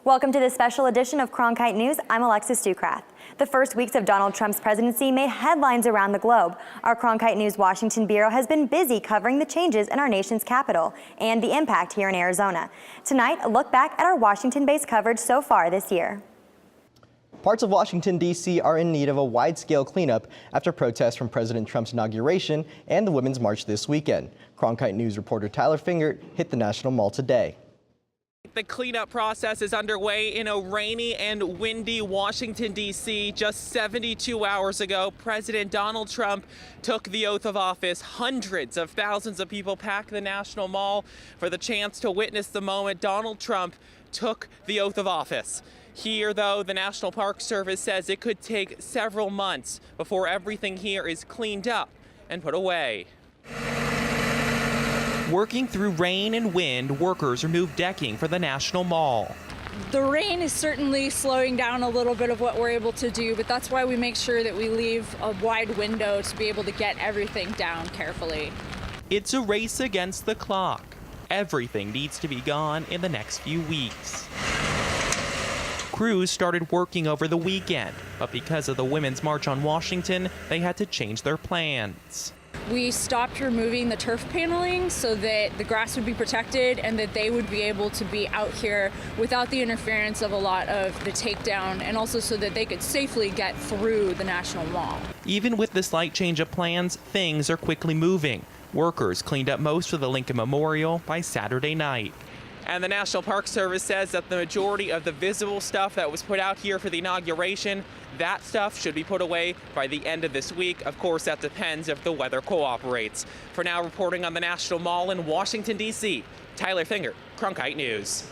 Welcome to this special edition of Cronkite News. I'm Alexis Ducrath. The first weeks of Donald Trump's presidency made headlines around the globe. Our Cronkite News Washington Bureau has been busy covering the changes in our nation's capital and the impact here in Arizona. Tonight, a look back at our Washington-based coverage so far this year. Parts of Washington, D.C. are in need of a wide-scale cleanup after protests from President Trump's inauguration and the Women's March this weekend. Cronkite News reporter Tyler Fingert hit the National Mall today. The cleanup process is underway in a rainy and windy Washington, D.C. Just 72 hours ago, President Donald Trump took the oath of office. Hundreds of thousands of people packed the National Mall for the chance to witness the moment Donald Trump took the oath of office. Here, though, the National Park Service says it could take several months before everything here is cleaned up and put away. Working through rain and wind, workers remove decking for the National Mall. The rain is certainly slowing down a little bit of what we're able to do, but that's why we make sure that we leave a wide window to be able to get everything down carefully. It's a race against the clock. Everything needs to be gone in the next few weeks. Crews started working over the weekend, but because of the Women's March on Washington, they had to change their plans. We stopped removing the turf paneling so that the grass would be protected and that they would be able to be out here without the interference of a lot of the takedown, and also so that they could safely get through the National Mall. Even with the slight change of plans, things are quickly moving. Workers cleaned up most of the Lincoln Memorial by Saturday night. And the National Park Service says that the majority of the visible stuff that was put out here for the inauguration, that stuff should be put away by the end of this week. Of course, that depends if the weather cooperates. For now, reporting on the National Mall in Washington, D.C., Tyler Fingert, Cronkite News.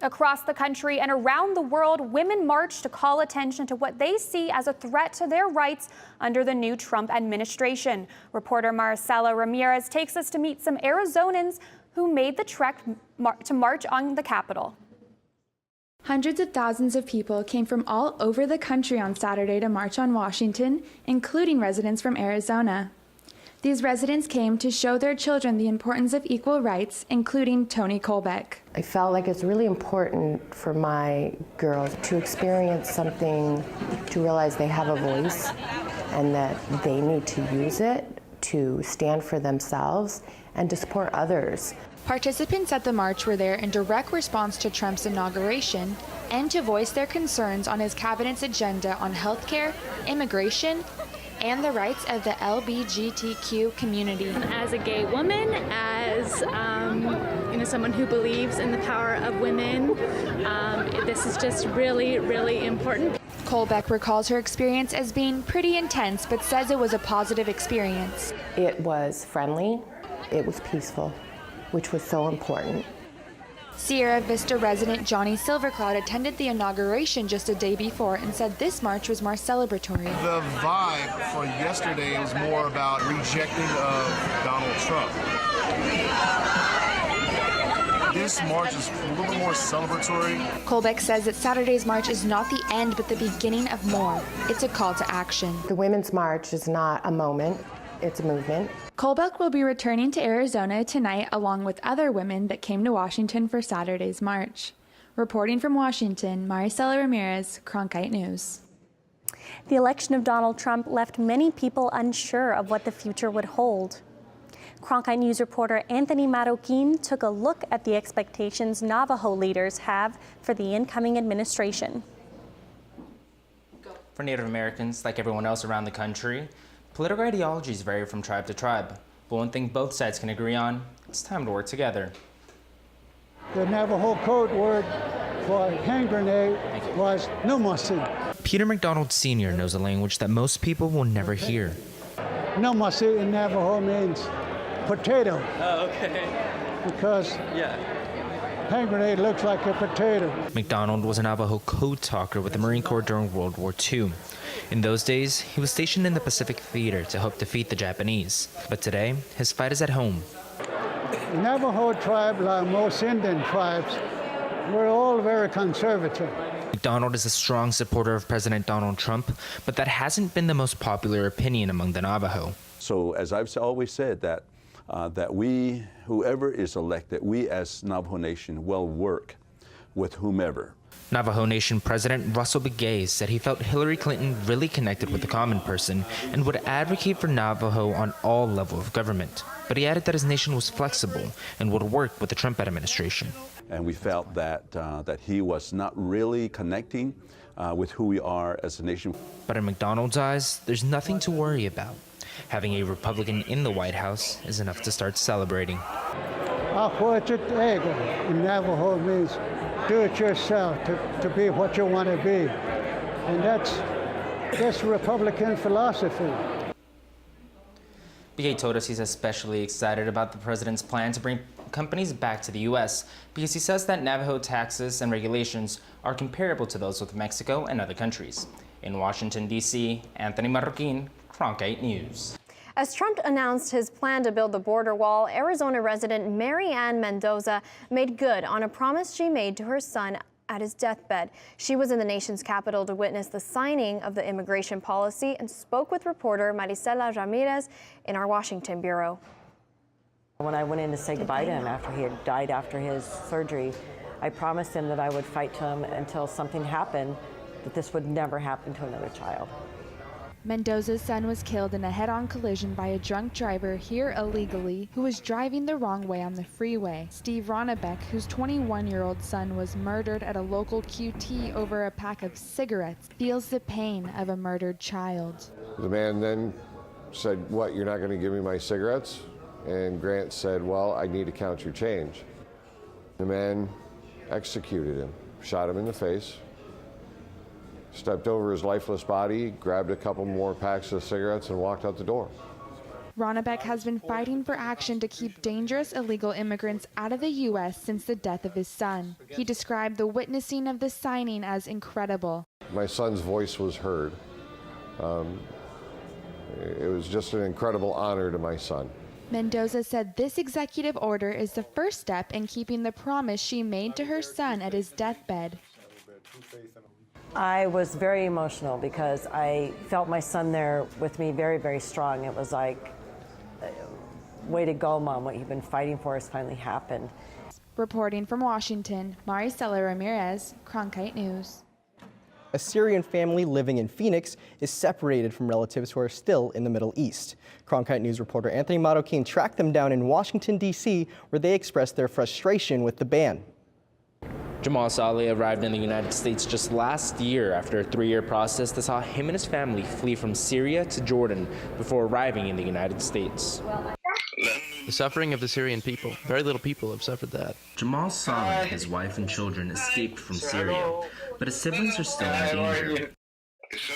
Across the country and around the world, women marched to call attention to what they see as a threat to their rights under the new Trump administration. Reporter Marcela Ramirez takes us to meet some Arizonans who made the trek to march on the Capitol. Hundreds of thousands of people came from all over the country on Saturday to march on Washington, including residents from Arizona. These residents came to show their children the importance of equal rights, including Tony Colbeck. I felt like it's really important for my girls to experience something, to realize they have a voice and that they need to use it to stand for themselves and to support others. Participants at the march were there in direct response to Trump's inauguration and to voice their concerns on his cabinet's agenda on healthcare, immigration, and the rights of the LGBTQ community. As a gay woman, as someone who believes in the power of women, this is just really, really important. Colbeck recalls her experience as being pretty intense, but says it was a positive experience. It was friendly, it was peaceful, which was so important. Sierra Vista resident Johnny Silvercloud attended the inauguration just a day before and said this march was more celebratory. The vibe for yesterday was more about rejecting of Donald Trump. This march is a little bit more celebratory. Colbeck says that Saturday's march is not the end, but the beginning of more. It's a call to action. The Women's March is not a moment, it's a movement. Colbeck will be returning to Arizona tonight along with other women that came to Washington for Saturday's march. Reporting from Washington, Maricela Ramirez, Cronkite News. The election of Donald Trump left many people unsure of what the future would hold. Cronkite News reporter Anthony MARROQUIN took a look at the expectations Navajo leaders have for the incoming administration. For Native Americans, like everyone else around the country, political ideologies vary from tribe to tribe, but one thing both sides can agree on, it's time to work together. The Navajo code word for hand grenade was numasi. Peter McDonald Sr. knows a language that most people will never hear. Numasi in Navajo means potato. Oh, okay. Because hand grenade looks like a potato. McDonald was a Navajo code talker with the Marine Corps during World War II. In those days, he was stationed in the Pacific Theater to help defeat the Japanese. But today, his fight is at home. The Navajo tribe, like most Indian tribes, we're all very conservative. McDonald is a strong supporter of President Donald Trump, but that hasn't been the most popular opinion among the Navajo. So as I've always said, that we, whoever is elected, we as Navajo Nation will work with whomever. Navajo Nation President Russell BEGAYE said he felt Hillary Clinton really connected with the common person and would advocate for Navajo on all levels of government. But he added that his nation was flexible and would work with the Trump administration. And we felt that, that he was not really connecting with who we are as a nation. But in McDonald's eyes, there's nothing to worry about. Having a Republican in the White House is enough to start celebrating. In Navajo means do it yourself, to be what you want to be. And that's Republican philosophy. BEGAYE told us he's especially excited about the president's plan to bring companies back to the U.S. because he says that Navajo taxes and regulations are comparable to those with Mexico and other countries. In Washington, D.C., Anthony MARROQUIN, Cronkite News. As Trump announced his plan to build the border wall, Arizona resident Mary Ann Mendoza made good on a promise she made to her son at his deathbed. She was in the nation's capital to witness the signing of the immigration policy and spoke with reporter Marisela Ramirez in our Washington bureau. When I went in to say goodbye to him after he had died after his surgery, I promised him that I would fight to him until something happened, that this would never happen to another child. Mendoza's son was killed in a head-on collision by a drunk driver here illegally who was driving the wrong way on the freeway. Steve Ronnebeck, whose 21-year-old son was murdered at a local QT over a pack of cigarettes, feels the pain of a murdered child. The man then said, "What, you're not going to give me my cigarettes?" And Grant said, "Well, I need to count your change." The man executed him, shot him in the face, stepped over his lifeless body, grabbed a couple more packs of cigarettes, and walked out the door. Ronnebeck has been fighting for action to keep dangerous illegal immigrants out of the U.S. since the death of his son. He described the witnessing of the signing as incredible. My son's voice was heard. It was just an incredible honor to my son. Mendoza said this executive order is the first step in keeping the promise she made to her son at his deathbed. I was very emotional because I felt my son there with me very, very strong. It was like, way to go, Mom. What you've been fighting for has finally happened. Reporting from Washington, Marisela Ramirez, Cronkite News. A Syrian family living in Phoenix is separated from relatives who are still in the Middle East. Cronkite News reporter Anthony MACDONALD tracked them down in Washington, D.C., where they expressed their frustration with the ban. Jamal Saleh arrived in the United States just last year after a 3-year process that saw him and his family flee from Syria to Jordan before arriving in the United States. The suffering of the Syrian people. Very little people have suffered that. Jamal Saleh, his wife and children escaped from Syria, but his siblings are still in danger.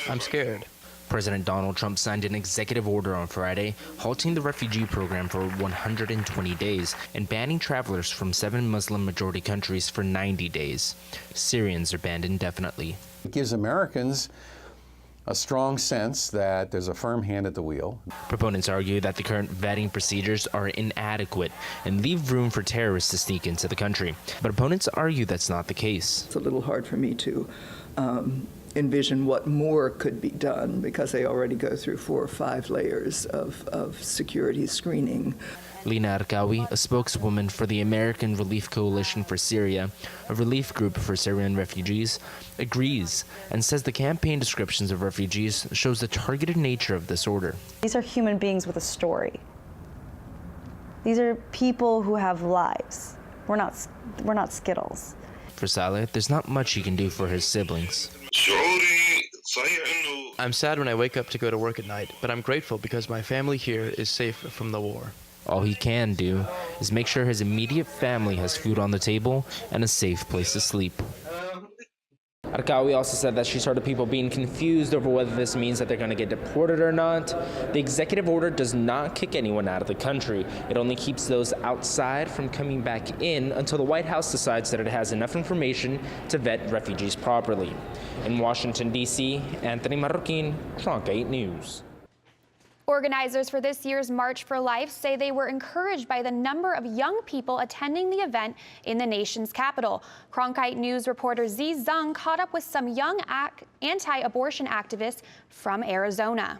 I'm scared. President Donald Trump signed an executive order on Friday, halting the refugee program for 120 days and banning travelers from 7 Muslim-majority countries for 90 days. Syrians are banned indefinitely. It gives Americans a strong sense that there's a firm hand at the wheel. Proponents argue that the current vetting procedures are inadequate and leave room for terrorists to sneak into the country. But opponents argue that's not the case. It's a little hard for me to envision what more could be done because they already go through 4 or 5 layers of security screening. Lina Arkawi, a spokeswoman for the American Relief Coalition for Syria, a relief group for Syrian refugees, agrees and says the campaign descriptions of refugees shows the targeted nature of this order. These are human beings with a story. These are people who have lives. We're not Skittles. For Saleh, there's not much he can do for his siblings. I'm sad when I wake up to go to work at night, but I'm grateful because my family here is safe from the war. All he can do is make sure his immediate family has food on the table and a safe place to sleep. Arkawi also said that she's heard of people being confused over whether this means that they're going to get deported or not. The executive order does not kick anyone out of the country. It only keeps those outside from coming back in until the White House decides that it has enough information to vet refugees properly. In Washington, D.C., Anthony MACDONALD, Cronkite News. Organizers for this year's March for Life say they were encouraged by the number of young people attending the event in the nation's capital. Cronkite News reporter Z Zung caught up with some young anti-abortion activists from Arizona.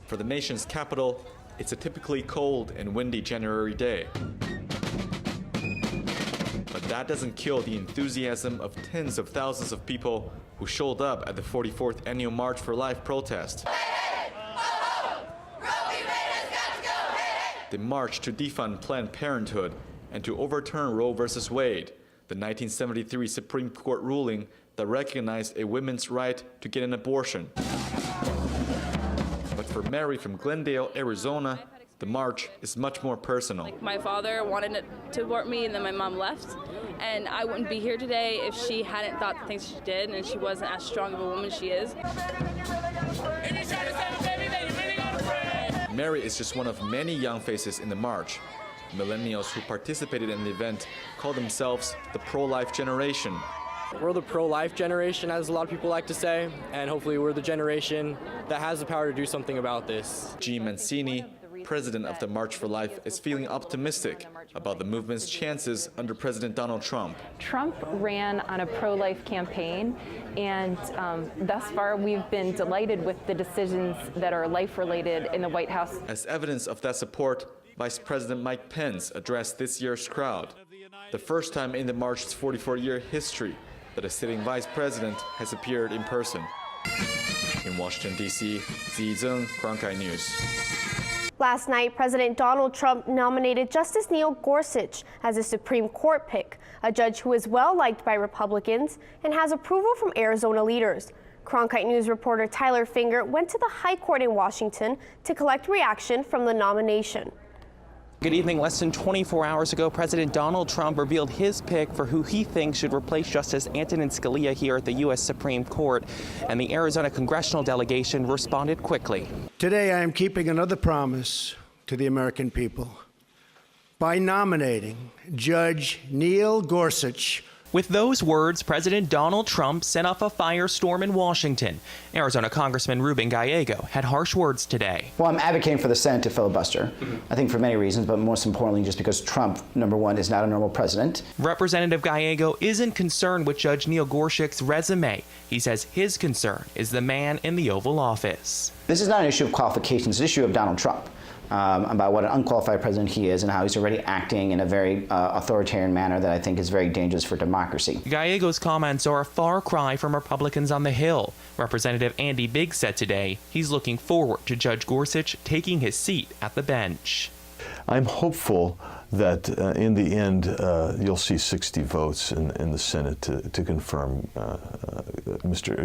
For the nation's capital, it's a typically cold and windy January day. that doesn't kill the enthusiasm of tens of thousands of people who showed up at the 44th Annual March for Life protest. They marched to defund Planned Parenthood and to overturn Roe v. Wade, the 1973 Supreme Court ruling that recognized a woman's right to get an abortion. But for Mary from Glendale, Arizona, the march is much more personal. My father wanted to abort me, and then my mom left. And I wouldn't be here today if she hadn't thought the things she did, and she wasn't as strong of a woman as she is. Mary is just one of many young faces in the march. Millennials who participated in the event call themselves the pro-life generation. We're the pro-life generation, as a lot of people like to say, and hopefully we're the generation that has the power to do something about this. G. Mancini, president of the March for Life, is feeling optimistic about the movement's chances under President Donald Trump. Trump ran on a pro-life campaign, and thus far we've been delighted with the decisions that are life-related in the White House. As evidence of that support, Vice President Mike Pence addressed this year's crowd. The first time in the march's 44-year history that a sitting vice president has appeared in person. In Washington, D.C., Zi Zheng, Cronkite News. Last night, President Donald Trump nominated Justice Neil Gorsuch as a Supreme Court pick, a judge who is well liked by Republicans and has approval from Arizona leaders. Cronkite News reporter Tyler Fingert went to the High Court in Washington to collect reaction from the nomination. Good evening. Less than 24 hours ago, President Donald Trump revealed his pick for who he thinks should replace Justice Antonin Scalia here at the U.S. Supreme Court, and the Arizona congressional delegation responded quickly. Today, I am keeping another promise to the American people by nominating Judge Neil Gorsuch. With those words, President Donald Trump set off a firestorm in Washington. Arizona Congressman Ruben Gallego had harsh words today. Well, I'm advocating for the Senate to filibuster. I think for many reasons, but most importantly, just because Trump, number one, is not a normal president. Representative Gallego isn't concerned with Judge Neil Gorsuch's resume. He says his concern is the man in the Oval Office. This is not an issue of qualifications, it's an issue of Donald Trump. About what an unqualified president he is and how he's already acting in a very authoritarian manner that I think is very dangerous for democracy. Gallego's comments are a far cry from Republicans on the Hill. Representative Andy Biggs said today he's looking forward to Judge Gorsuch taking his seat at the bench. I'm hopeful that in the end you'll see 60 votes in the Senate to confirm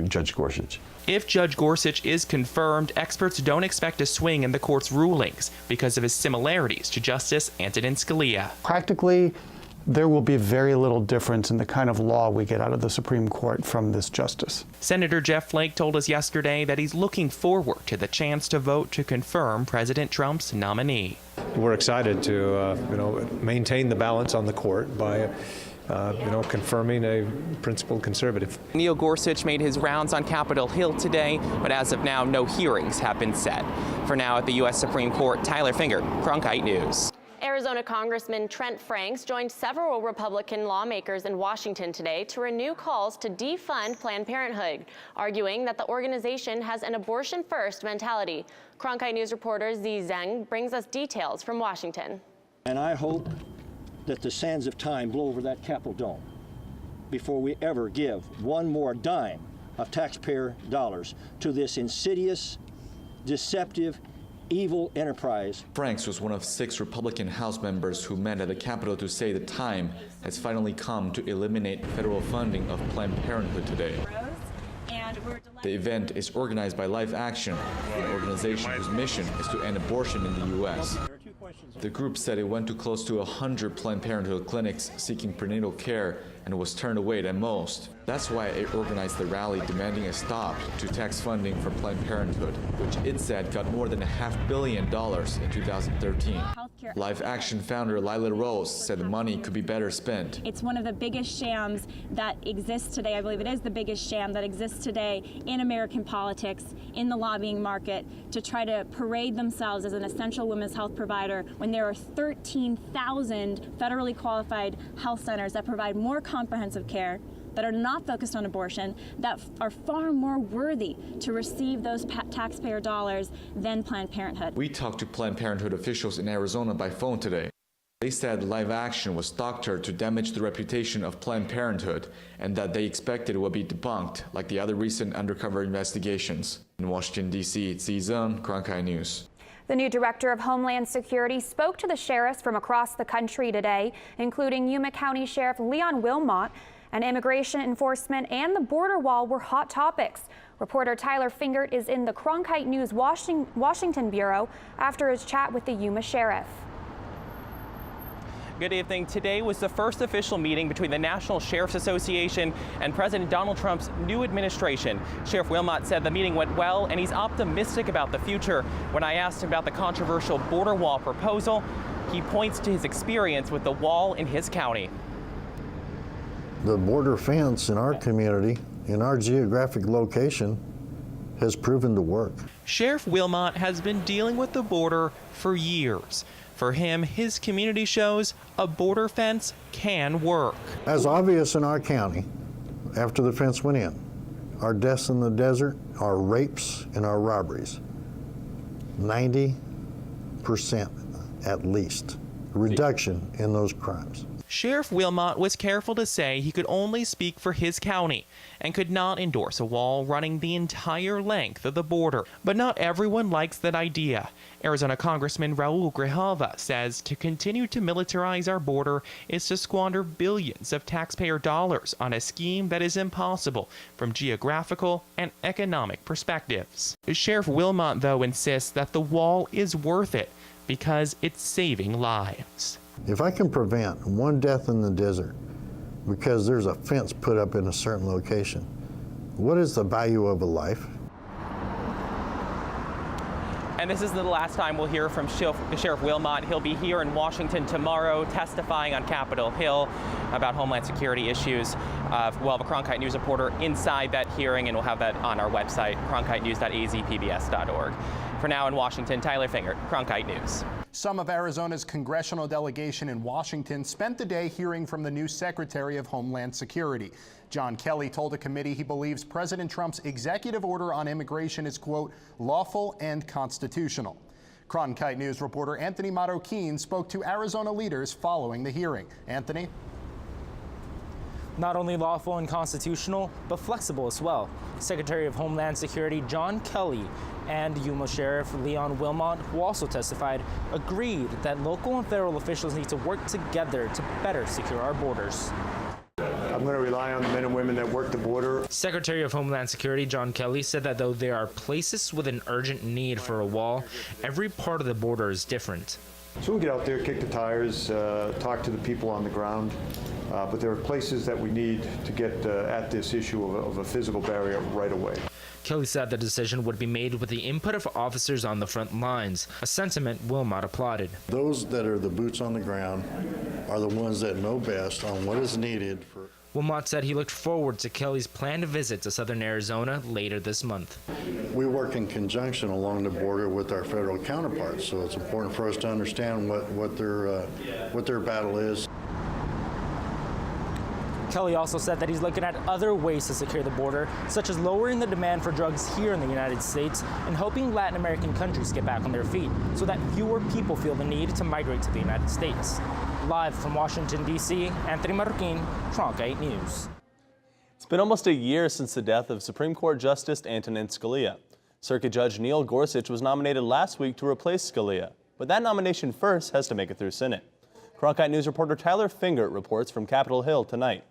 Judge Gorsuch. If Judge Gorsuch is confirmed, experts don't expect a swing in the court's rulings because of his similarities to Justice Antonin Scalia. Practically, there will be very little difference in the kind of law we get out of the Supreme Court from this justice. Senator Jeff Flake told us yesterday that he's looking forward to the chance to vote to confirm President Trump's nominee. We're excited to maintain the balance on the court by confirming a principled conservative. Neil Gorsuch made his rounds on Capitol Hill today, but as of now, no hearings have been set. For now, at the U.S. Supreme Court, Tyler Fingert, Cronkite News. Arizona Congressman Trent Franks joined several Republican lawmakers in Washington today to renew calls to defund Planned Parenthood, arguing that the organization has an abortion-first mentality. Cronkite News reporter Zi Zheng brings us details from Washington. And I hope that the sands of time blow over that Capitol dome before we ever give one more dime of taxpayer dollars to this insidious, deceptive, evil enterprise. Franks was one of 6 Republican House members who met at the Capitol to say the time has finally come to eliminate federal funding of Planned Parenthood today. The event is organized by Life Action, an organization whose mission is to end abortion in the U.S. The group said it went to close to 100 Planned Parenthood clinics seeking prenatal care and was turned away at most. That's why it organized the rally demanding a stop to tax funding for Planned Parenthood, which it said got more than $500 million in 2013. Life Action founder Lila Rose said the money could be better spent. It's one of the biggest shams that exists today. I believe it is the biggest sham that exists today in American politics, in the lobbying market, to try to parade themselves as an essential women's health provider when there are 13,000 federally qualified health centers that provide more comprehensive care, that are not focused on abortion, that are far more worthy to receive those taxpayer dollars than Planned Parenthood. We talked to Planned Parenthood officials in Arizona by phone today. They said live action was doctored to damage the reputation of Planned Parenthood and that they expected it would be debunked like the other recent undercover investigations. In Washington, D.C., it's Zhang, Cronkite News. The new director of Homeland Security spoke to the sheriffs from across the country today, including Yuma County Sheriff Leon Wilmot, and immigration enforcement and the border wall were hot topics. Reporter Tyler Fingert is in the Cronkite News Washington Bureau after his chat with the Yuma sheriff. Good evening. Today was the first official meeting between the National Sheriff's Association and President Donald Trump's new administration. Sheriff Wilmot said the meeting went well and he's optimistic about the future. When I asked him about the controversial border wall proposal, he points to his experience with the wall in his county. The border fence in our community, in our geographic location, has proven to work. Sheriff Wilmot has been dealing with the border for years. For him, his community shows a border fence can work. As obvious in our county, after the fence went in, our deaths in the desert, our rapes, and our robberies, 90% at least reduction in those crimes. Sheriff Wilmot was careful to say he could only speak for his county and could not endorse a wall running the entire length of the border. But not everyone likes that idea. Arizona Congressman Raul Grijalva says to continue to militarize our border is to squander billions of taxpayer dollars on a scheme that is impossible from geographical and economic perspectives. Sheriff Wilmot, though, insists that the wall is worth it because it's saving lives. If I can prevent one death in the desert because there's a fence put up in a certain location, what is the value of a life? And this is the last time we'll hear from Sheriff Wilmot. He'll be here in Washington tomorrow testifying on Capitol Hill about Homeland Security issues. We'll have a Cronkite News reporter inside that hearing, and we'll have that on our website, cronkitenews.azpbs.org. For now in Washington, Tyler Fingert, Cronkite News. Some of Arizona's congressional delegation in Washington spent the day hearing from the new Secretary of Homeland Security. John Kelly told a committee he believes President Trump's executive order on immigration is, quote, lawful and constitutional. Cronkite News reporter Anthony MARROQUIN spoke to Arizona leaders following the hearing. Anthony? Not only lawful and constitutional, but flexible as well. Secretary of Homeland Security John Kelly and Yuma Sheriff Leon Wilmot, who also testified, agreed that local and federal officials need to work together to better secure our borders. I'm going to rely on the men and women that work the border. Secretary of Homeland Security John Kelly said that though there are places with an urgent need for a wall, every part of the border is different. So we'll get out there, kick the tires, talk to the people on the ground. But there are places that we need to get at this issue of a physical barrier right away. Kelly said the decision would be made with the input of officers on the front lines, a sentiment Wilmot applauded. Those that are the boots on the ground are the ones that know best on what is needed for. Wilmot said he looked forward to Kelly's planned visit to southern Arizona later this month. We work in conjunction along the border with our federal counterparts, so it's important for us to understand what their battle is. Kelly also said that he's looking at other ways to secure the border, such as lowering the demand for drugs here in the United States and helping Latin American countries get back on their feet so that fewer people feel the need to migrate to the United States. Live from Washington, D.C., Anthony MARROQUIN, Cronkite News. It's been almost a year since the death of Supreme Court Justice Antonin Scalia. Circuit Judge Neil Gorsuch was nominated last week to replace Scalia, but that nomination first has to make it through Senate. Cronkite News reporter Tyler Fingert reports from Capitol Hill tonight.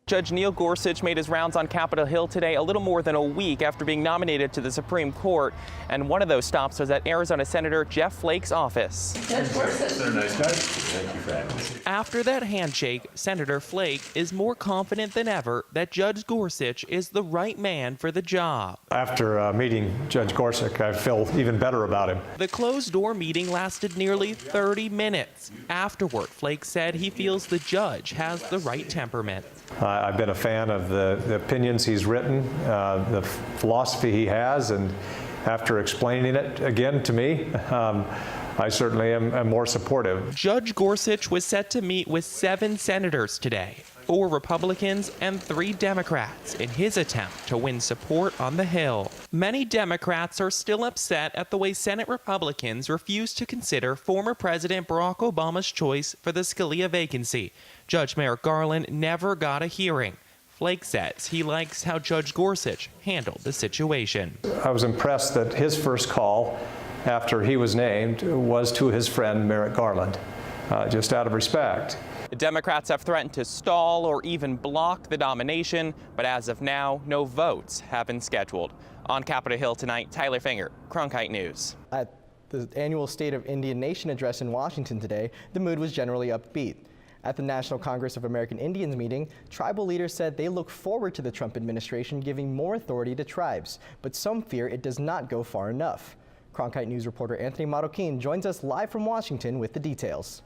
Judge Neil Gorsuch made his rounds on Capitol Hill today a little more than a week after being nominated to the Supreme Court. And one of those stops was at Arizona Senator Jeff Flake's office. Judge Gorsuch. They're nice guys. Thank you for having me. After that handshake, Senator Flake is more confident than ever that Judge Gorsuch is the right man for the job. After meeting Judge Gorsuch, I feel even better about him. The closed-door meeting lasted nearly 30 minutes. Afterward, Flake said he feels the judge has the right temperament. I've been a fan of the opinions he's written, the philosophy he has, and after explaining it again to me, I certainly am more supportive. Judge Gorsuch was set to meet with 7 senators today. 4 Republicans and 3 Democrats in his attempt to win support on the Hill. Many Democrats are still upset at the way Senate Republicans refused to consider former President Barack Obama's choice for the Scalia vacancy. Judge Merrick Garland never got a hearing. Flake says he likes how Judge Gorsuch handled the situation. I was impressed that his first call after he was named was to his friend Merrick Garland, just out of respect. The Democrats have threatened to stall or even block the nomination, but as of now, no votes have been scheduled. On Capitol Hill tonight, Tyler Finger, Cronkite News. At the annual State of Indian Nation address in Washington today, the mood was generally upbeat. At the National Congress of American Indians meeting, tribal leaders said they look forward to the Trump administration giving more authority to tribes, but some fear it does not go far enough. Cronkite News reporter Anthony MARROQUIN joins us live from Washington with the details.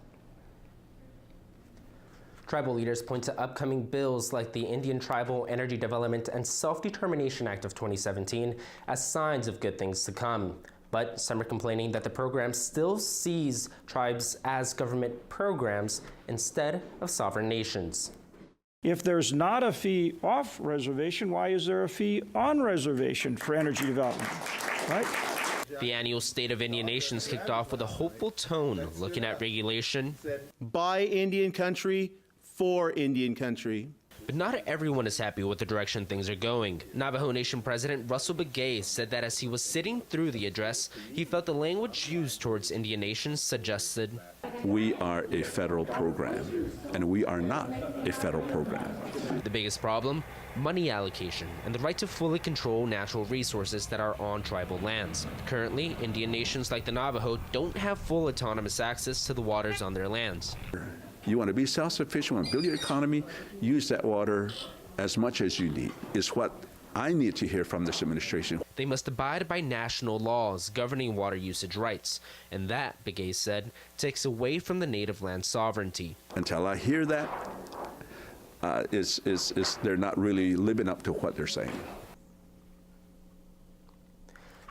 Tribal leaders point to upcoming bills like the Indian Tribal Energy Development and Self-Determination Act of 2017 as signs of good things to come. But some are complaining that the program still sees tribes as government programs instead of sovereign nations. If there's not a fee off reservation, why is there a fee on reservation for energy development, right? The annual State of Indian Nations kicked off with a hopeful tone, looking at regulation by Indian country, for Indian country. But not everyone is happy with the direction things are going. Navajo Nation President Russell BEGAYE said that as he was sitting through the address, he felt the language used towards Indian nations suggested we are a federal program, and we are not a federal program. The biggest problem? Money allocation and the right to fully control natural resources that are on tribal lands. Currently, Indian nations like the Navajo don't have full autonomous access to the waters on their lands. You want to be self-sufficient, want to build your economy, use that water as much as you need, is what I need to hear from this administration. They must abide by national laws governing water usage rights, and that, BEGAYE said, takes away from the native land sovereignty. Until I hear that, they're not really living up to what they're saying.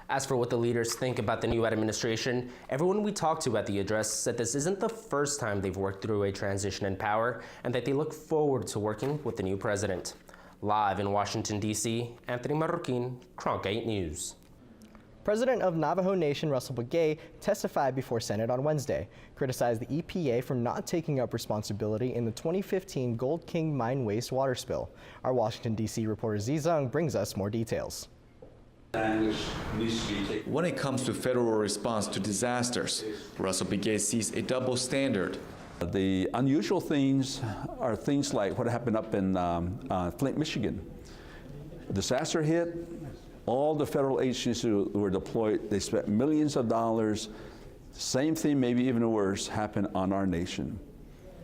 As for what the leaders think about the new administration, everyone we talked to at the address said this isn't the first time they've worked through a transition in power and that they look forward to working with the new president. Live in Washington, D.C., Anthony MARROQUIN, Cronkite News. President of Navajo Nation Russell BEGAYE testified before Senate on Wednesday, criticized the EPA for not taking up responsibility in the 2015 Gold King mine waste water spill. Our Washington, D.C. reporter Zizung brings us more details. When it comes to federal response to disasters, Russell BEGAYE sees a double standard. The unusual things are things like what happened up in Flint, Michigan. Disaster hit, all the federal agencies who were deployed, they spent millions of dollars. Same thing, maybe even worse, happened on our nation.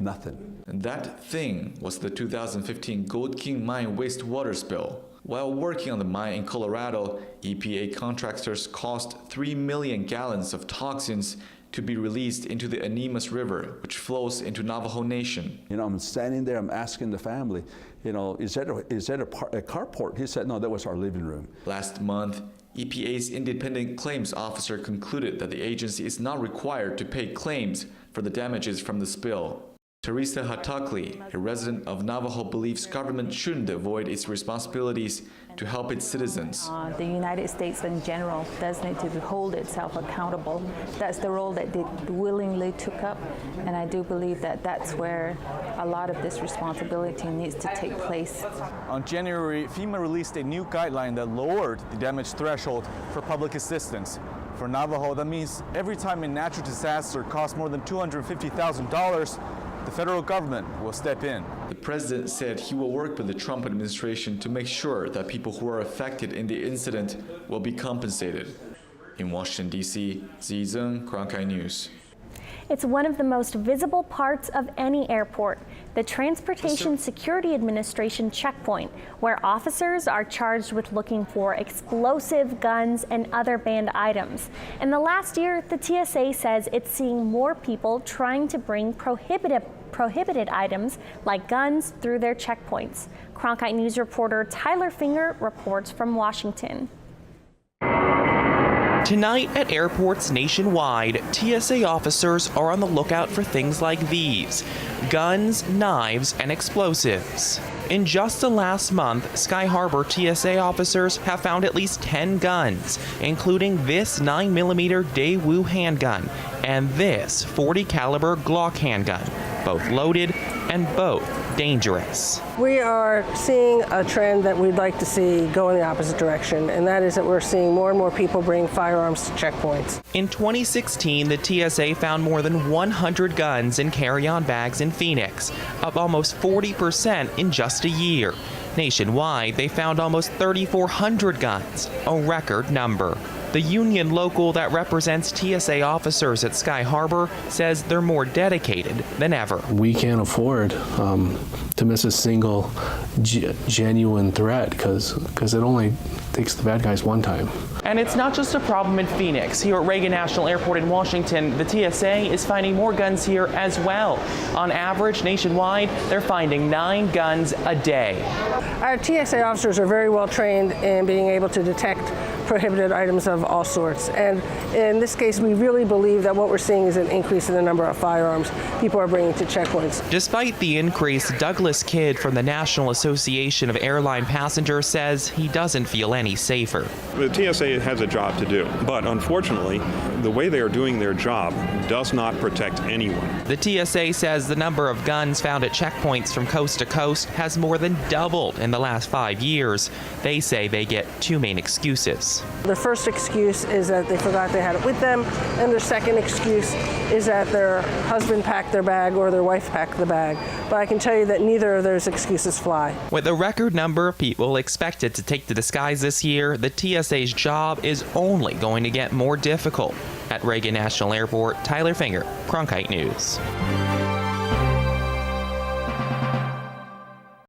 Nothing. And that thing was the 2015 Gold King mine wastewater spill. While working on the mine in Colorado, EPA contractors caused 3 million gallons of toxins to be released into the Animas River, which flows into Navajo Nation. You know, I'm standing there, I'm asking the family, you know, is that a carport? He said, no, that was our living room. Last month, EPA's independent claims officer concluded that the agency is not required to pay claims for the damages from the spill. Teresa Hatakli, a resident of Navajo, believes government shouldn't avoid its responsibilities to help its citizens. The United States in general does need to hold itself accountable. That's the role that they willingly took up, and I do believe that that's where a lot of this responsibility needs to take place. On January, FEMA released a new guideline that lowered the damage threshold for public assistance. For Navajo, that means every time a natural disaster costs more than $250,000, the federal government will step in. The president said he will work with the Trump administration to make sure that people who are affected in the incident will be compensated. In Washington, D.C., Zizeng, Cronkite News. It's one of the most visible parts of any airport, the Transportation Security Administration checkpoint, where officers are charged with looking for explosive guns and other banned items. In the last year, the TSA says it's seeing more people trying to bring prohibited items like guns through their checkpoints. Cronkite News reporter Tyler Finger reports from Washington. Tonight at airports nationwide, TSA officers are on the lookout for things like these: guns, knives, and explosives. In just the last month, Sky Harbor TSA officers have found at least 10 guns, including this 9mm Daewoo handgun and this .40 caliber Glock handgun, both loaded and both dangerous. We are seeing a trend that we'd like to see go in the opposite direction, and that is that we're seeing more and more people bring firearms to checkpoints. In 2016, the TSA found more than 100 guns in carry-on bags in Phoenix, up almost 40% in just a year. Nationwide, they found almost 3,400 guns, a record number. The union local that represents TSA officers at Sky Harbor says they're more dedicated than ever. We can't afford to miss a single genuine threat because it only takes the bad guys one time. And it's not just a problem in Phoenix. Here at Reagan National Airport in Washington, the TSA is finding more guns here as well. On average, nationwide, they're finding 9 guns a day. Our TSA officers are very well trained in being able to detect prohibited items of all sorts. And in this case, we really believe that what we're seeing is an increase in the number of firearms people are bringing to checkpoints. Despite the increase, Douglas Kidd from the National Association of Airline Passengers says he doesn't feel any safer. The TSA has a job to do, but unfortunately, the way they are doing their job does not protect anyone. The TSA says the number of guns found at checkpoints from coast to coast has more than doubled in the last 5 years. They say they get 2 main excuses. The first excuse is that they forgot they had it with them, and their second excuse is that their husband packed their bag or their wife packed the bag. But I can tell you that neither of those excuses fly. With a record number of people expected to take to the skies this year, the TSA's job is only going to get more difficult. At Reagan National Airport, Tyler Finger, Cronkite News.